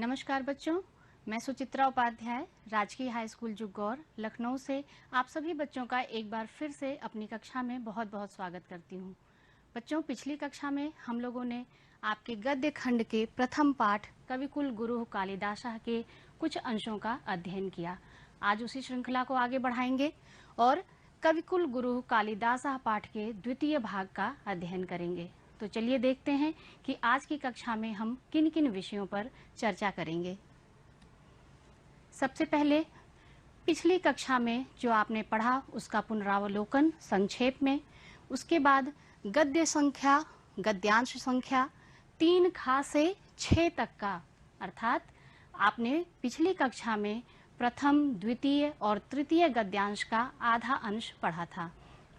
नमस्कार बच्चों, मैं सुचित्रा उपाध्याय राजकीय हाई स्कूल जुग्गौर लखनऊ से आप सभी बच्चों का एक बार फिर से अपनी कक्षा में बहुत बहुत स्वागत करती हूँ। बच्चों, पिछली कक्षा में हम लोगों ने आपके गद्य खंड के प्रथम पाठ कविकुल गुरु कालिदासः के कुछ अंशों का अध्ययन किया। आज उसी श्रृंखला को आगे बढ़ाएंगे और कविकुल गुरु कालिदासः पाठ के द्वितीय भाग का अध्ययन करेंगे। तो चलिए देखते हैं कि आज की कक्षा में हम किन किन विषयों पर चर्चा करेंगे। सबसे पहले पिछली कक्षा में जो आपने पढ़ा उसका पुनरावलोकन संक्षेप में, उसके बाद गद्य संख्या, गद्यांश संख्या 3 खा से 6 तक का, अर्थात आपने पिछली कक्षा में प्रथम, द्वितीय और तृतीय गद्यांश का आधा अंश पढ़ा था।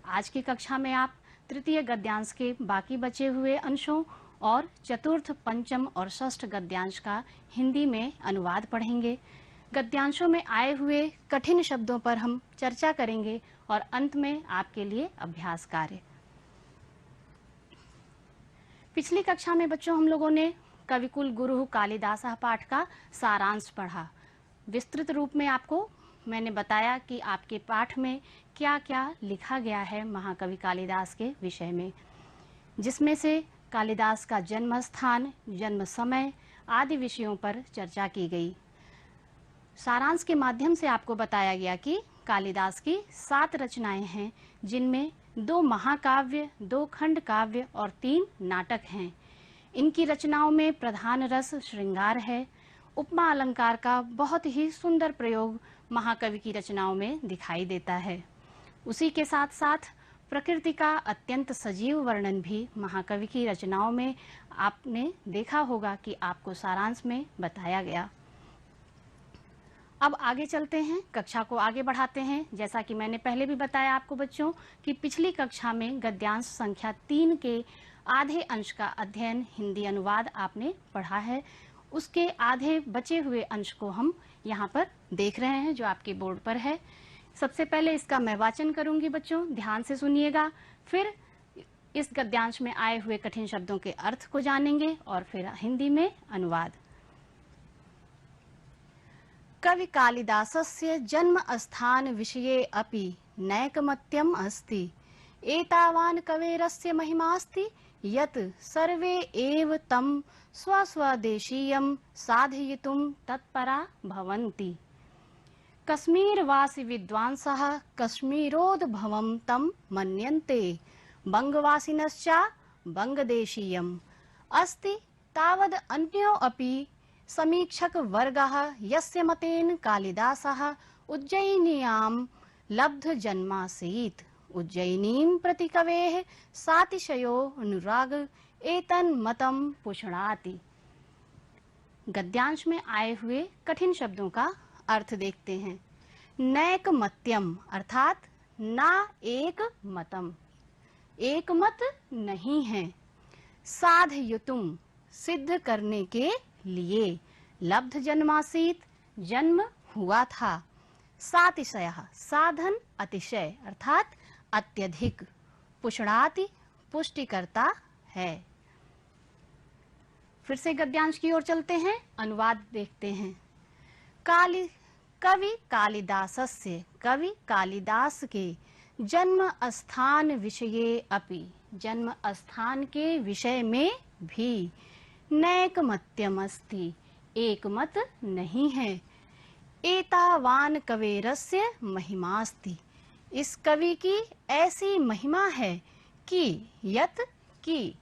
आज की कक्षा में आप तृतीय गद्यांश के बाकी बचे हुए अंशों और चतुर्थ, पंचम और षष्ठ गद्यांश का हिंदी में अनुवाद पढ़ेंगे। गद्यांशों में आए हुए कठिन शब्दों पर हम चर्चा करेंगे और अंत में आपके लिए अभ्यास कार्य। पिछली कक्षा में बच्चों हम लोगों ने कविकुल गुरु कालिदासः पाठ का सारांश पढ़ा। विस्तृत रूप में आपको मैंने बताया कि आपके पाठ में क्या क्या लिखा गया है महाकवि कालिदास के विषय में, जिसमें से कालिदास का जन्म स्थान, जन्म समय आदि विषयों पर चर्चा की गई। सारांश के माध्यम से आपको बताया गया कि कालिदास की 7 रचनाएं हैं, जिनमें 2 महाकाव्य, 2 खंड काव्य और 3 नाटक हैं। इनकी रचनाओं में प्रधान रस श्रृंगार है। उपमा अलंकार का बहुत ही सुंदर प्रयोग महाकवि की रचनाओं में दिखाई देता है। उसी के साथ साथ प्रकृति का अत्यंत सजीव वर्णन भी महाकवि की रचनाओं में आपने देखा होगा कि आपको सारांश में बताया गया। अब आगे चलते हैं, कक्षा को आगे बढ़ाते हैं। जैसा कि मैंने पहले भी बताया आपको बच्चों कि पिछली कक्षा में गद्यांश संख्या 3 के आधे अंश का अध्ययन, हिंदी अनुवाद आपने पढ़ा है। उसके आधे बचे हुए अंश को हम यहाँ पर देख रहे हैं, जो आपके बोर्ड पर है। सबसे पहले इसका मैं वाचन करूंगी बच्चों, ध्यान से सुनिएगा। फिर इस गद्यांश में आए हुए कठिन शब्दों के अर्थ को जानेंगे और फिर हिंदी में अनुवाद। कवि कालिदासस्य जन्म स्थान विषये अपि नैकमत्यम् अस्ति। एतावान् कवेरस्य महिमास्ति यत् सर्वे एव तं स्वस्वदेशीयं साधयितुं तत्परा भवन्ति। कश्मीरवासी विद्वांसः कश्मीरोद्भवं तं मन्यन्ते। बंगवासिनश्च बंगदेशीयम् अस्ति। तावद् अन्यो अपि समीक्षक वर्गः यस्य मतेन कालिदासः उज्जयिन्यां लब्ध जन्मासीत्। उज्जयिनीं प्रति कवेः सातिशयो अनुराग एतन्मतं पुष्णाति। गद्यांश में आए हुए कठिन शब्दों का अर्थ देखते हैं। नैकमत्यम अर्थात ना एक मतम, एक मत नहीं है। साधयुतुम सिद्ध करने के लिए। लब्ध जन्मासीत जन्म हुआ था। सातिशय साधन अतिशय अर्थात अत्यधिक। पुष्णाति पुष्टि करता है। फिर से गद्यांश की ओर चलते हैं, अनुवाद देखते हैं। कवि कालिदासस्य, कवि कालिदास के जन्म स्थान विषये अपि, जन्म स्थान के विषय में भी। नैकमत्यमस्ति एक मत नहीं है। एतावान कवेरस्य महिमास्ति इस कवि की ऐसी महिमा है कि यत कि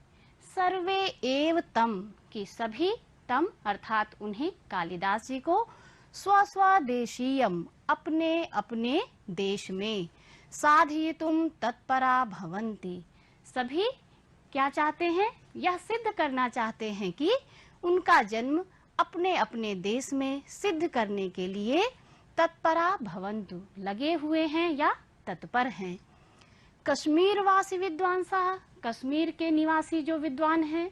सर्वे एव तम कि सभी, तम अर्थात उन्हें कालिदास जी को, स्वस्वदेशीयम अपने अपने देश में, साधयितुम तत्परा भवन्ति सभी क्या चाहते हैं, यह सिद्ध करना चाहते हैं कि उनका जन्म अपने अपने देश में सिद्ध करने के लिए तत्परा भवन्तु लगे हुए हैं या तत्पर हैं। कश्मीरवासी विद्वांसा कश्मीर के निवासी जो विद्वान हैं।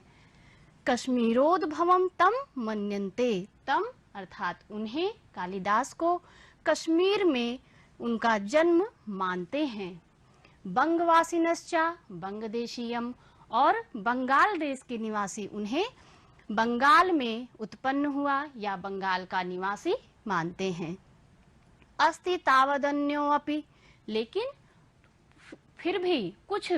कश्मीरोद्भवम तम मन्यन्ते तम अर्थात उन्हें, कालिदास को कश्मीर में उनका जन्म मानते हैं। बंगवासिनश्च बंगदेशीयम और बंगाल देश के निवासी उन्हें बंगाल में उत्पन्न हुआ या बंगाल का निवासी मानते हैं। अस्ति तावदन्योऽपि, लेकिन फिर भी कुछ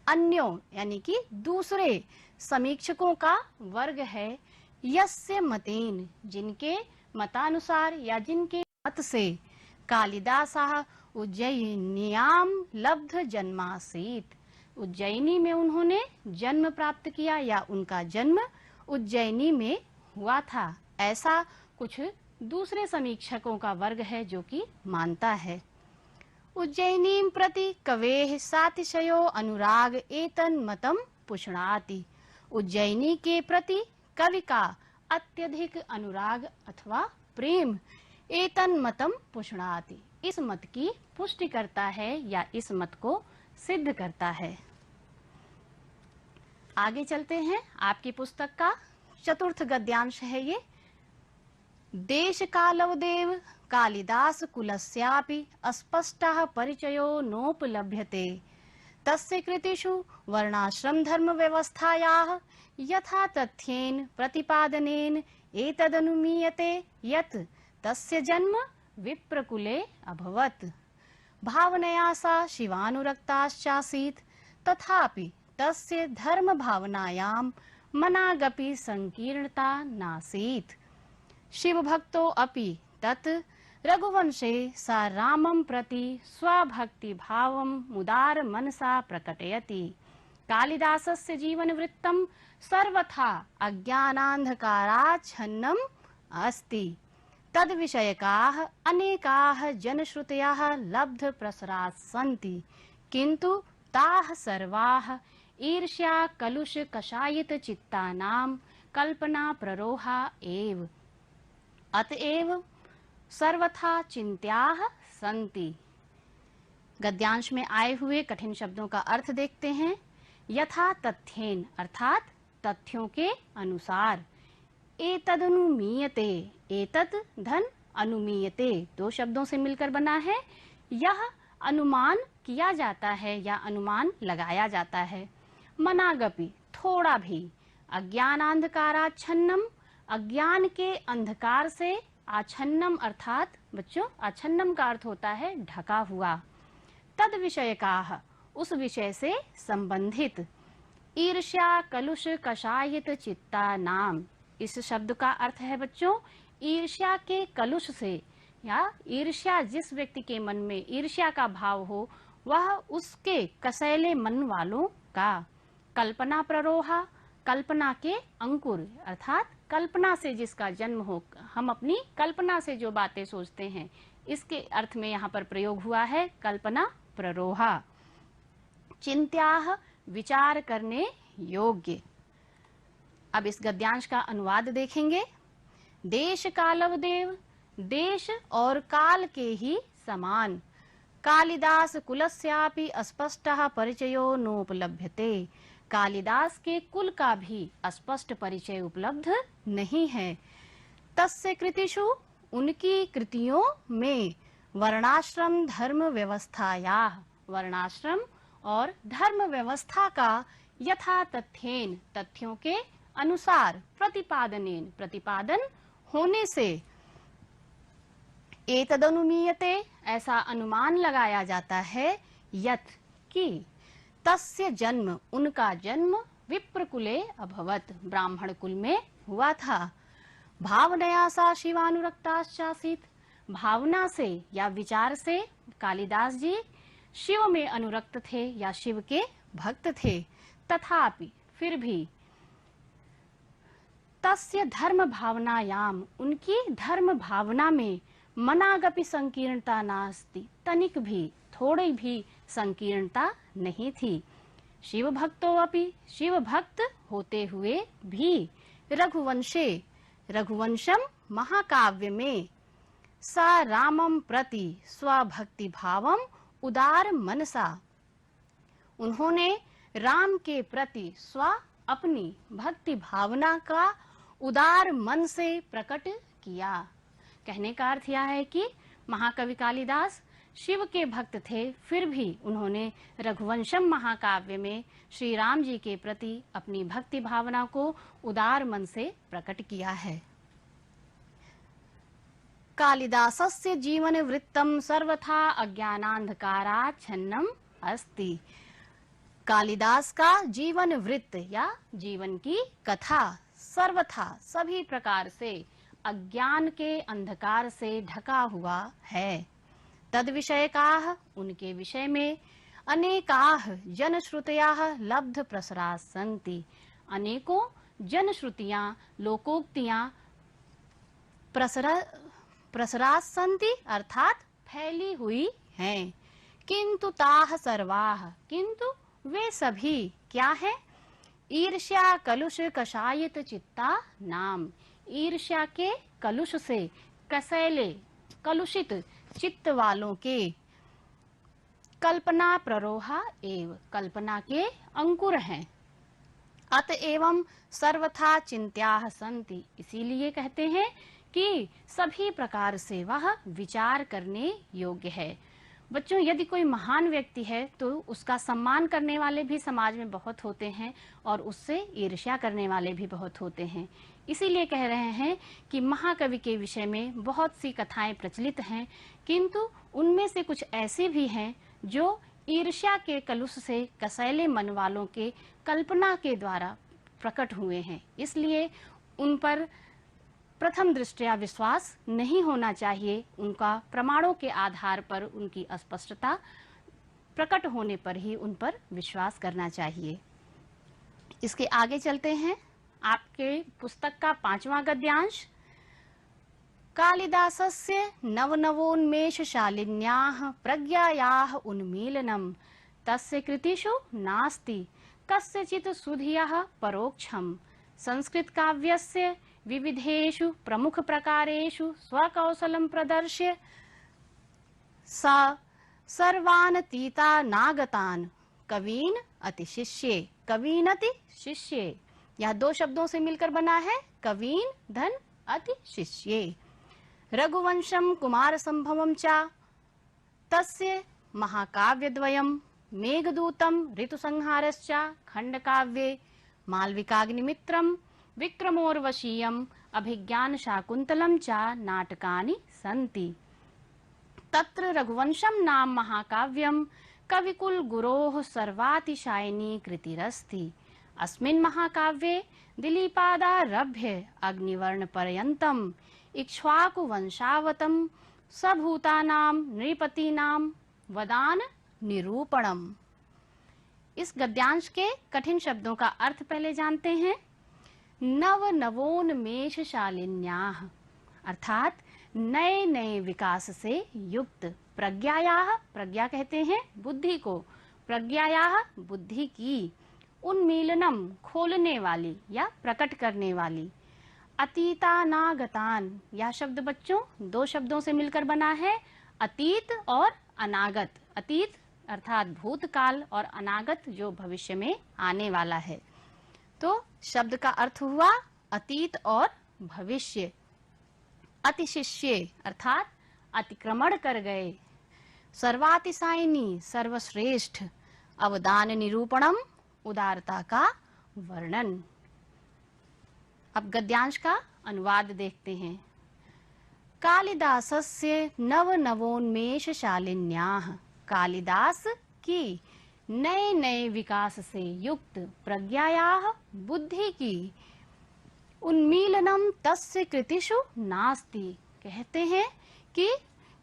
अन्यों यानी कि दूसरे समीक्षकों का वर्ग है, यस्य मतेन, जिनके मतानुसार या जिनके मत से कालिदासः उज्जयिन्याम लब्ध जन्मासीत, उज्जयिनी में उन्होंने जन्म प्राप्त किया या उनका जन्म उज्जयिनी में हुआ था, ऐसा कुछ दूसरे समीक्षकों का वर्ग है जो कि मानता है। उज्जयिनीं प्रति कवेः सातिशयो अनुराग एतन्मतं पुष्णाति, उज्जयिनी के प्रति कवि का अत्यधिक अनुराग अथवा प्रेम एतन्मतं पुष्णाति, इस मत की पुष्टि करता है या इस मत को सिद्ध करता है। आगे चलते हैं, आपकी पुस्तक का चतुर्थ गद्यांश है ये। देश कालवदेव कालिदास कुलस्यापि अस्पष्टः परिचयो नोपलभ्यते, तस्य कृतिषु वर्णाश्रम धर्म व्यवस्थायाः यथा तथ्येन प्रतिपादनेन एतदनुमीयते यत् तस्य जन्म विप्रकुले अभवत्। भावनया सा शिवानुरक्ताश्चासीत्, तथापि तस्य धर्म भावनायां मनागपि संकीर्णता नासीत्। शिवभक्तो अपि तत् रघुवंशे सा रामं प्रति स्वभक्ति भावं मुदार मनसा प्रकटयति। कालिदासस्य जीवनवृत्तं सर्वथा अज्ञानान्धकाराच्छन्नम् अस्ति। तद्विषयकाः अनेकाः जनश्रुतयः लब्ध प्रसराः सन्ति, किन्तु ताः सर्वाः ईर्ष्या कलुष कषायित चित्तानां कल्पना प्ररोहा एव, अतएव सर्वथा चिंत्याः सन्ति। गद्यांश में आए हुए कठिन शब्दों का अर्थ देखते हैं। यथा तथ्येन अर्थात तथ्यों के अनुसार, एतदनुमीयते, एतत् धन अनुमीयते दो शब्दों से मिलकर बना है। यह अनुमान किया जाता है या अनुमान लगाया जाता है। मनागपि थोड़ा भी, अज्ञानांधकाराच्छन्नम अज्ञान के अंधकार से, आच्छन्नम अर्थात बच्चों आच्छन्नम का अर्थ होता है ढका हुआ। तद विषयकाः उस विषय से संबंधित, ईर्ष्या कलुष कषायित चित्ता नाम, इस शब्द का अर्थ है बच्चों ईर्ष्या के कलुष से, या ईर्ष्या जिस व्यक्ति के मन में ईर्ष्या का भाव हो वह उसके कसैले मन वालों का। कल्पना प्ररोहा, कल्पना के अंकुर अर्थात कल्पना से जिसका जन्म हो, हम अपनी कल्पना से जो बातें सोचते हैं, इसके अर्थ में यहाँ पर प्रयोग हुआ है कल्पना प्ररोहा। चिंत्याः विचार करने योग्य। अब इस गद्यांश का अनुवाद देखेंगे। देश कालवदेव, देश और काल के ही समान, कालिदास कुलस्यापि अस्पष्टः परिचयो नोपलभ्यते, कालिदास के कुल का भी स्पष्ट परिचय उपलब्ध नहीं है। तस्य कृतिषु उनकी कृतियों में वर्णाश्रम धर्म व्यवस्थायाः, वर्णाश्रम और धर्म व्यवस्था का यथा तथ्येन तथ्यों के अनुसार, प्रतिपादनेन प्रतिपादन होने से, एतदनुमीयते ऐसा अनुमान लगाया जाता है, यत् कि तस्य जन्म उनका जन्म विप्रकुले अभवत ब्राह्मण कुल में हुआ था। भावनया सा शिवानुरक्ताश्चासीत, भावना से या विचार से कालिदास जी शिव में अनुरक्त थे या शिव के भक्त थे। तथापि फिर भी, तस्य धर्म भावनायाम उनकी धर्म भावना में मनागपि संकीर्णता नास्ति, तनिक भी थोड़ी भी संकीर्णता नहीं थी। शिव भक्तो अपि, शिव भक्त होते हुए भी, रघुवंशे रघुवंशम महाकाव्य में, सा रामम प्रति स्वभक्ति भावम उदार मनसा, उन्होंने राम के प्रति स्व अपनी भक्ति भावना का उदार मन से प्रकट किया। कहने का अर्थ यह है कि महाकवि कालिदास शिव के भक्त थे, फिर भी उन्होंने रघुवंशम महाकाव्य में श्री राम जी के प्रति अपनी भक्ति भावना को उदार मन से प्रकट किया है। कालिदासस्य जीवन वृत्तम सर्वथा अज्ञानांधकाराच्छन्नम अस्ति। कालिदास का जीवन वृत्त या जीवन की कथा सर्वथा सभी प्रकार से अज्ञान के अंधकार से ढका हुआ है। तद विषयकाः, उनके विषय में अनेकाः जनश्रुतयाः लब्ध प्रसराः सन्ति। अनेकों जनश्रुतियां, लोकोक्तियां प्रसराः सन्ति अर्थात फैली हुई हैं। किंतु ताः सर्वाः, किंतु वे सभी क्या है? ईर्ष्या कलुष कषायित चित्ता नाम। ईर्ष्या के कलुष से कसैले कलुषित चित्त वालों के कल्पना प्ररोहा एव, कल्पना के अंकुर हैं। अतएवं सर्वथा चिंत्याः सन्ति, इसीलिए कहते हैं कि सभी प्रकार से वह विचार करने योग्य है। बच्चों, यदि कोई महान व्यक्ति है तो उसका सम्मान करने वाले भी समाज में बहुत होते हैं और उससे ईर्ष्या करने वाले भी बहुत होते हैं। इसीलिए कह रहे हैं कि महाकवि के विषय में बहुत सी कथाएं प्रचलित हैं, किंतु उनमें से कुछ ऐसी भी हैं जो ईर्ष्या के कलुष से कसैले मन वालों के कल्पना के द्वारा प्रकट हुए हैं। इसलिए उन पर प्रथम दृष्टया विश्वास नहीं होना चाहिए। उनका प्रमाणों के आधार पर उनकी अस्पष्टता प्रकट होने पर ही उन पर विश्वास करना चाहिए। इसके आगे चलते हैं। आपके पुस्तक का 5वां गद्यांश। कालिदासस्य नवनवोन्मेषशालिन्याः प्रज्ञायाः उन्मीलनम् तस्य कृतिषु नास्ति कस्यचित् सुधियः परोक्षम्। संस्कृत काव्यस्य विविधेषु प्रमुख प्रकारेषु स्वकौशलं प्रदर्श्य सा सर्वानतीता नागतान कवीन अतिशिष्ये। कवीन अति शिष्ये, यह 2 शब्दों से मिलकर बना है। कवीन धन अति शिष्ये। रघुवंशम कुमार संभवम चा तस्य महाकाव्यद्वयम् मेघदूतम ऋतुसंहारश्चा खंडकाव्ये मालविकाग्निमित्रम विक्रमोर्वशीयम अभिज्ञान शाकुंतलम चा नाटकानि सन्ति। तत्र रघुवंशम नाम महाकाव्यम कविकुल गुरोः सर्वातिशायिनी कृतिरस्ति। अस्मिन् महाकाव्ये दिलीपादारभ्य अग्निवर्ण पर्यन्तम् इक्ष्वाकु वंशावतम् सभूतानां नृपतीनां वदान निरूपणम्। इस गद्यांश के कठिन शब्दों का अर्थ पहले जानते हैं। नव नवोन्मेषशालिन्याः अर्थात नए नए विकास से युक्त। प्रज्ञायाः, प्रज्ञा कहते हैं बुद्धि को, प्रज्ञायाः बुद्धि की। उन्मीलनम खोलने वाली या प्रकट करने वाली। अतीतानागतान, यह शब्द बच्चों 2 शब्दों से मिलकर बना है, अतीत और अनागत। अतीत अर्थात भूतकाल और अनागत जो भविष्य में आने वाला है। तो शब्द का अर्थ हुआ अतीत और भविष्य। अतिशिष्ये अर्थात अतिक्रमण कर गए। सर्वातिशायिनी सर्वश्रेष्ठ। अवदान निरूपणम उदारता का वर्णन। अब गद्यांश का अनुवाद देखते हैं। कालिदासस्य नवनवोन्मेषशालिन्याः, कालिदास की नए नए विकास से युक्त प्रज्ञायाः बुद्धि की। उन्मीलनम तस्य कृतिषु नास्ति, कहते हैं कि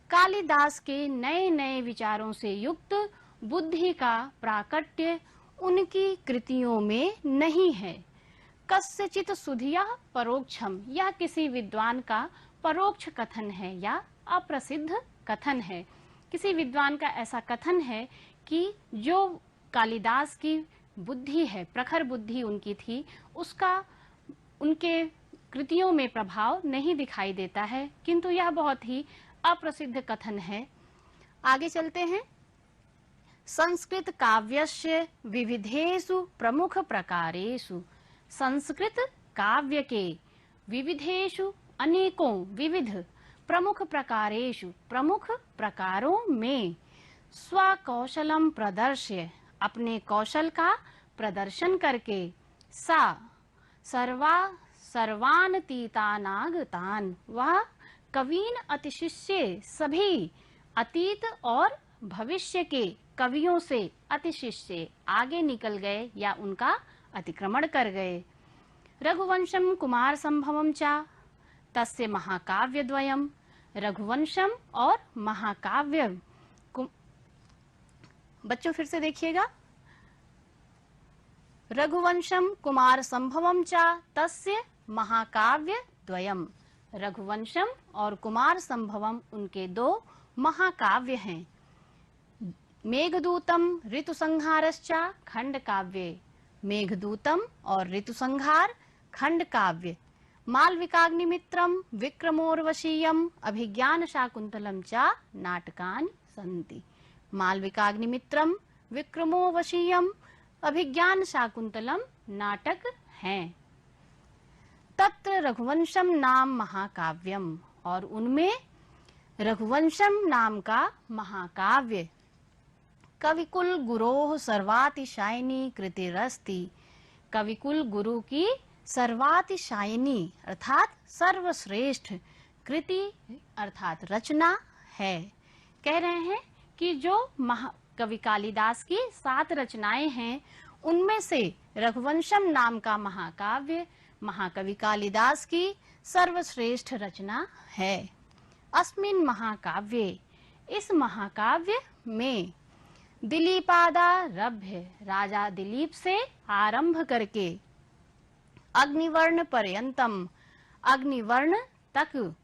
कालिदास के नए नए विचारों से युक्त बुद्धि का प्राकट्य उनकी कृतियों में नहीं है। कस्यचित् सुधिया परोक्षम, यह किसी विद्वान का परोक्ष कथन है या अप्रसिद्ध कथन है। किसी विद्वान का ऐसा कथन है कि जो कालिदास की बुद्धि है, प्रखर बुद्धि उनकी थी, उसका उनके कृतियों में प्रभाव नहीं दिखाई देता है, किंतु यह बहुत ही अप्रसिद्ध कथन है। आगे चलते हैं। संस्कृत काव्यस्य विविधेषु प्रमुख प्रकारेषु, संस्कृत काव्य के विविधेषु अनेकों विविध प्रमुख प्रकारेषु, प्रमुख प्रकारों में, स्वकौशलम प्रदर्श्य, अपने कौशल का प्रदर्शन करके, सा सर्वानतीतानागतान, वह कवीन अतिशिष्य, सभी अतीत और भविष्य के कवियों से अतिशिष्य, आगे निकल गए या उनका अतिक्रमण कर गए। रघुवंशम कुमार संभवम चा तस्य महाकाव्य द्वयम, रघुवंशम और महाकाव्य। बच्चों फिर से देखिएगा, रघुवंशम कुमार संभवम चा तस्य महाकाव्य द्वयम, रघुवंशम और कुमार संभवम उनके दो महाकाव्य हैं। मेघदूतम ऋतुसंहारश्चा खंड काव्ये, मेघदूतम और ऋतुसंहार खंड काव्य। मालविकाग्निमित्रम विक्रमोर्वशीयम अभिज्ञान शाकुंतलम चा नाटकानि सन्ति, मालविकाग्निमित्रम विक्रमोर्वशीयम अभिज्ञान शाकुंतलम नाटक हैं। तत्र रघुवंशम नाम महाकाव्यम, और उनमें रघुवंशम नाम का महाकाव्य कविकुल गुरोः सर्वातिशायिनी कृतिरस्ति, कविकुल गुरु की सर्वातिशायिनी अर्थात सर्वश्रेष्ठ कृति अर्थात रचना है। कह रहे हैं कि जो कवि कालिदास की 7 रचनाएं हैं उनमें से रघुवंशम नाम का महाकाव्य महाकवि कालिदास की सर्वश्रेष्ठ रचना है। अस्मिन् महाकाव्ये, इस महाकाव्य में दिलीपादारभ्य, राजा दिलीप से आरंभ करके अग्निवर्ण पर्यंतम, अग्निवर्ण तक,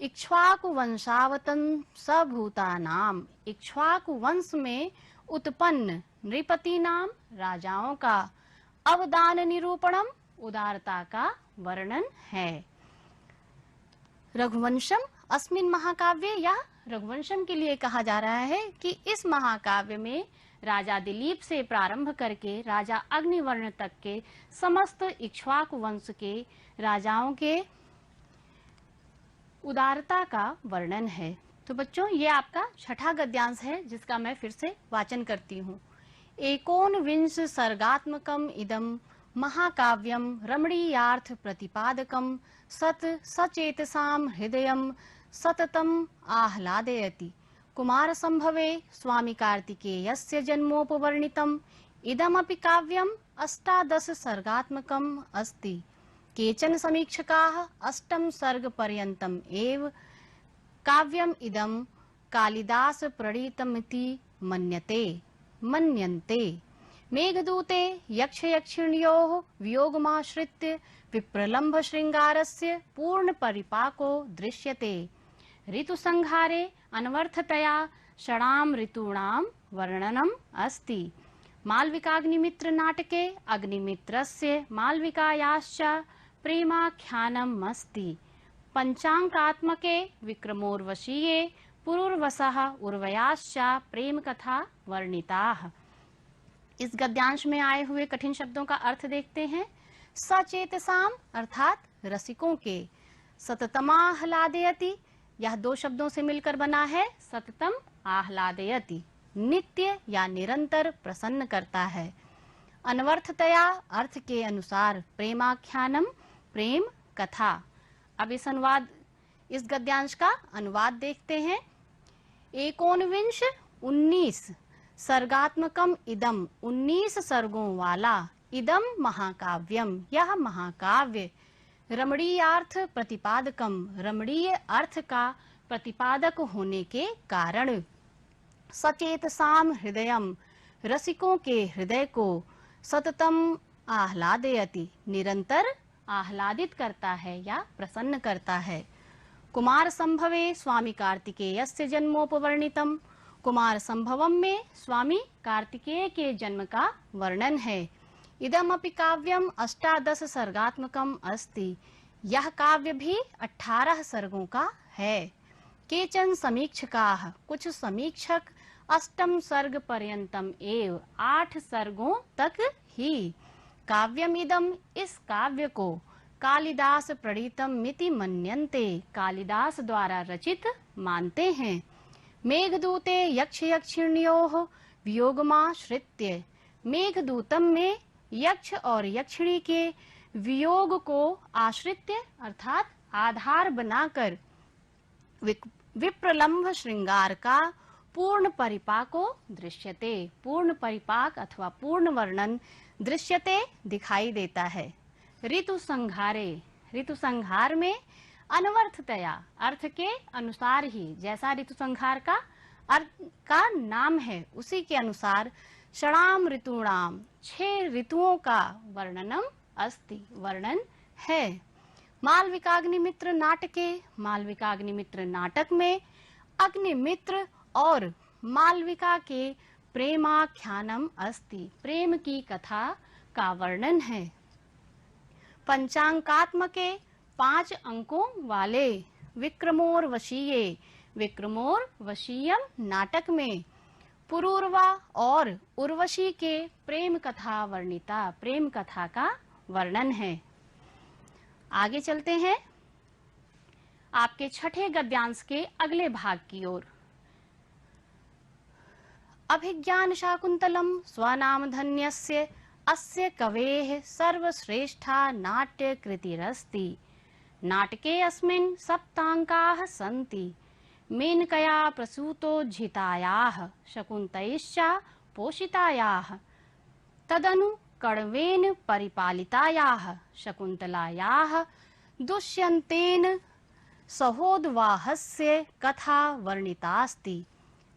इक्ष्वाकु वंशावतन सभूतानाम, इक्ष्वाकु वंश में उत्पन्न नृपति नाम राजाओं का अवदान निरूपणम, उदारता का वर्णन है। रघुवंशम अस्मिन् महाकाव्य, यह रघुवंशम के लिए कहा जा रहा है कि इस महाकाव्य में राजा दिलीप से प्रारंभ करके राजा अग्निवर्ण तक के समस्त इक्ष्वाकु वंश के राजाओं के उदारता का वर्णन है। तो बच्चों ये आपका छठा गद्यांश है जिसका मैं फिर से वाचन करती हूँ। एकोनविंश सर्गात्मकम इदम महाकाव्यम रमणीयार्थ प्रतिपादकम सत सचेतसाम हृदयम सततम आह्लादयति। कुमार संभवे स्वामी कार्तिकेयस्य जन्मोपवर्णितम इदमपि काव्यम 18 सर्गात्मकम अस्ति। केचन समीक्षकाः 8 सर्ग पर्यन्तम एव काव्यम इदम कालिदास प्रणीतमिति मन्यन्ते। मेघदूते यक्ष यक्षिण्योः वियोगमाश्रित्य विप्रलम्भ श्रृंगारस्य पूर्ण परिपाको दृश्यते। ऋतुसंहारे अनवर्थतया षडां ऋतूणां वर्णनम् अस्ति। मालविकाग्निमित्र नाटके अग्निमित्रस्य मालविकायाश्च प्रेमाख्यानम् अस्ति। पंचांकात्मके विक्रमोर्वशीये पुरुर्वसः उर्वयाश्च प्रेम कथा वर्णिताः। इस गद्यांश में आए हुए कठिन शब्दों का अर्थ देखते हैं। सचेतसाम अर्थात रसिकों के, सततमाह्लादयति यह 2 शब्दों से मिलकर बना है। सततम आह्लादयति नित्य या निरंतर प्रसन्न करता है। अनवर्थतया अर्थ के अनुसार, प्रेमाख्यानम प्रेम कथा। अब इस गद्यांश का अनुवाद देखते हैं। एकोनविंश 19 सर्गात्मकम इदम 19 सर्गों वाला इदम महाकाव्यम यह महाकाव्य रमणीयार्थ प्रतिपादकम रमणीय अर्थ का प्रतिपादक होने के कारण सचेतसाम हृदयम रसिकों के हृदय को सततम आह्लादयति निरंतर आह्लादित करता है या प्रसन्न करता है। कुमार संभवे स्वामी कार्तिकेयस्य जन्मोपवर्णितम कुमार संभवम में स्वामी कार्तिकेय के जन्म का वर्णन है। इदमपि काव्यम 18 सर्गात्मकम अस्ति यह काव्य भी 18 सर्गों का है। केचन समीक्षकाः कुछ समीक्षक 8 सर्ग पर्यंतम एव 8 सर्गों तक ही काव्यम इदम इस काव्य को कालिदास प्रणीतम मिति मन्यन्ते, कालिदास द्वारा रचित मानते हैं। मेघदूते यक्ष यक्षिण्योः वियोगमाश्रित्य, मेघदूतम में यक्ष और यक्षिणी के वियोग को आश्रित्य अर्थात आधार बनाकर विप्रलंभ श्रृंगार का पूर्ण परिपाको दृश्यते, पूर्ण परिपाक अथवा पूर्ण वर्णन दृश्यते दिखाई देता है। ऋतु संहारे, ऋतु संहार में अनवर्थतया अर्थ के अनुसार ही, जैसा ऋतु संहार का अर्थ का नाम है उसी के अनुसार षणाम ऋतूणाम 6 ऋतुओं का वर्णनम अस्ति, वर्णन है। मालविकाग्निमित्र नाटके, मालविकाग्निमित्र नाटक में अग्निमित्र और मालविका के प्रेमाख्यानम अस्ति, प्रेम की कथा का वर्णन है। पंचांकात्मके 5 अंकों वाले विक्रमोर्वशीये, विक्रमोर्वशीयम नाटक में पुरूरवा और उर्वशी के प्रेम कथा वर्णिता, प्रेम कथा का वर्णन है। आगे चलते हैं आपके छठे गद्यांश के अगले भाग की ओर। अभिज्ञान शाकुंतलम स्वनामधन्यस्य अस्य कवेः सर्वश्रेष्ठा नाट्य कृतिरस्ति। नाटके अस्मिन् सप्ताङ्काः सन्ति। मेनकया प्रसूतोज्झितायाः शकुन्तैश्च पोषितायाः तदनु कण्वेन परिपालितायाः शकुन्तलायाः दुष्यन्तेन सहोदवाहस्य कथा वर्णितास्ति।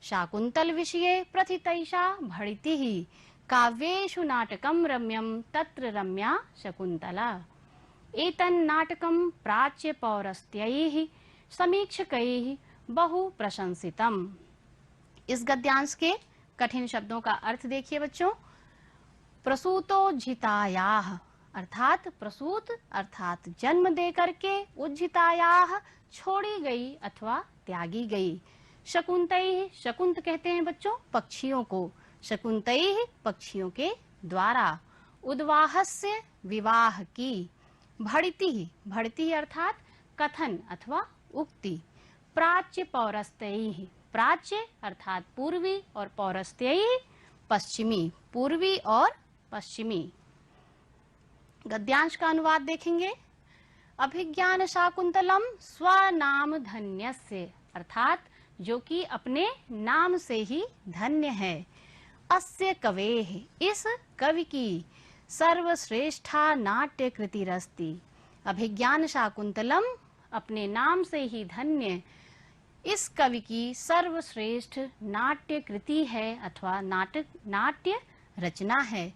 शाकुन्तल विषये प्रथितैषा भणितिः काव्येषु नाटकं रम्यं तत्र रम्या शकुन्तला। एतन्नाटकं प्राच्य पौरस्त्यैः समीक्षकैः बहु प्रशंसितम्। इस गद्यांश के कठिन शब्दों का अर्थ देखिए बच्चों। प्रसूतोज्झितायाः अर्थात प्रसूत अर्थात जन्म दे करके, उज्झितायाः छोड़ी गई अथवा त्यागी गई। शकुन्तैः, शकुंत कहते हैं बच्चों पक्षियों को, शकुन्तैः पक्षियों के द्वारा। उद्वाहस्य विवाह की। भड़ितिः, भड़ितिः अर्थात कथन अथवा उक्ति। प्राच्य पौरस्त्यैः, प्राच्य अर्थात पूर्वी और पौरस्त्यैः पश्चिमी, पूर्वी और पश्चिमी। गद्यांश का अनुवाद देखेंगे। अभिज्ञान शाकुंतलम स्वनाम धन्यस्य अर्थात जो कि अपने नाम से ही धन्य है। अस्य कवेः इस कवि की सर्वश्रेष्ठा नाट्य कृतिरस्ति। अभिज्ञान शाकुंतलम अपने नाम से ही धन्य इस कवि की सर्वश्रेष्ठ नाट्य कृति है अथवा नाट्य रचना है।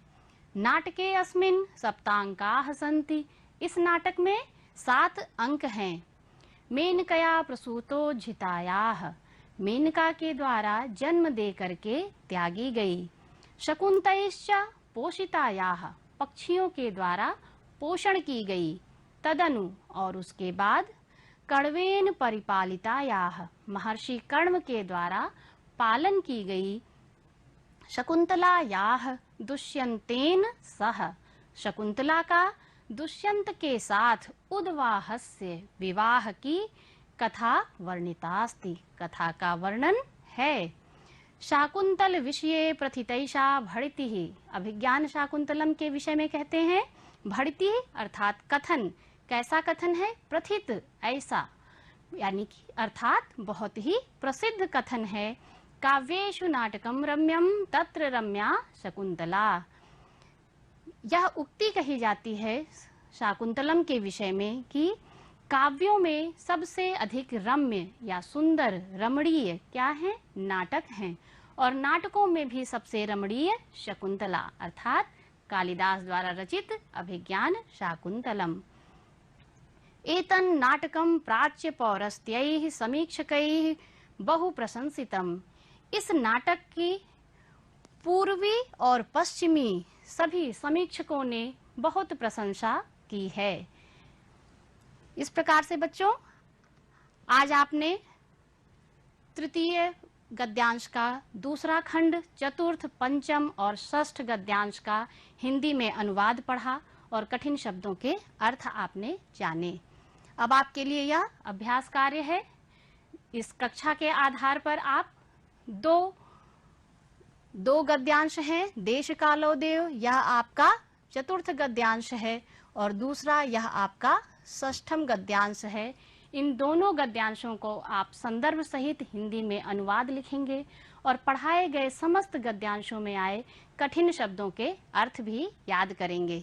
नाटके अस्मिन् सप्तांकाः सन्ति। इस नाटक में 7 अंक हैं। मेनकया प्रसूतोज्झितायाः मेनका के द्वारा जन्म दे करके त्यागी गई। शकुन्तैश्च पोषितायाः पक्षियों के द्वारा पोषण की गई। तदनु और उसके बाद कण्वेन परिपालितायाः महर्षि कण्व के द्वारा पालन की गई। शकुन्तलायाः दुष्यन्तेन सह शकुन्तला का दुष्यंत के साथ उद्वाहस्य विवाह की कथा वर्णितास्ति, कथा का वर्णन है। शाकुंतल विषये प्रथितैषा भड़ितिः अभिज्ञान शाकुंतलम के विषय में कहते हैं भड़ितिः अर्थात कथन। कैसा कथन है? प्रथित ऐसा, यानी कि अर्थात बहुत ही प्रसिद्ध कथन है। काव्येषु नाटकम रम्यम तत्र रम्या शकुंतला। यह उक्ति कही जाती है शाकुंतलम के विषय में कि काव्यों में सबसे अधिक रम्य या सुंदर रमणीय क्या है? नाटक हैं। और नाटकों में भी सबसे रमणीय शकुंतला अर्थात कालिदास द्वारा रचित अभिज्ञान शाकुंतलम। एतन् नाटकम प्राच्य पौरस्त्यैः समीक्षकैः बहु प्रशंसितम। इस नाटक की पूर्वी और पश्चिमी सभी समीक्षकों ने बहुत प्रशंसा की है। इस प्रकार से बच्चों आज आपने तृतीय गद्यांश का दूसरा खंड, चतुर्थ, पंचम और षष्ठ गद्यांश का हिंदी में अनुवाद पढ़ा और कठिन शब्दों के अर्थ आपने जाने। अब आपके लिए यह अभ्यास कार्य है। इस कक्षा के आधार पर आप दो गद्यांश हैं। देश कालोदेव यह आपका चतुर्थ गद्यांश है और दूसरा यह आपका षष्ठम गद्यांश है। इन दोनों गद्यांशों को आप संदर्भ सहित हिंदी में अनुवाद लिखेंगे और पढ़ाए गए समस्त गद्यांशों में आए कठिन शब्दों के अर्थ भी याद करेंगे।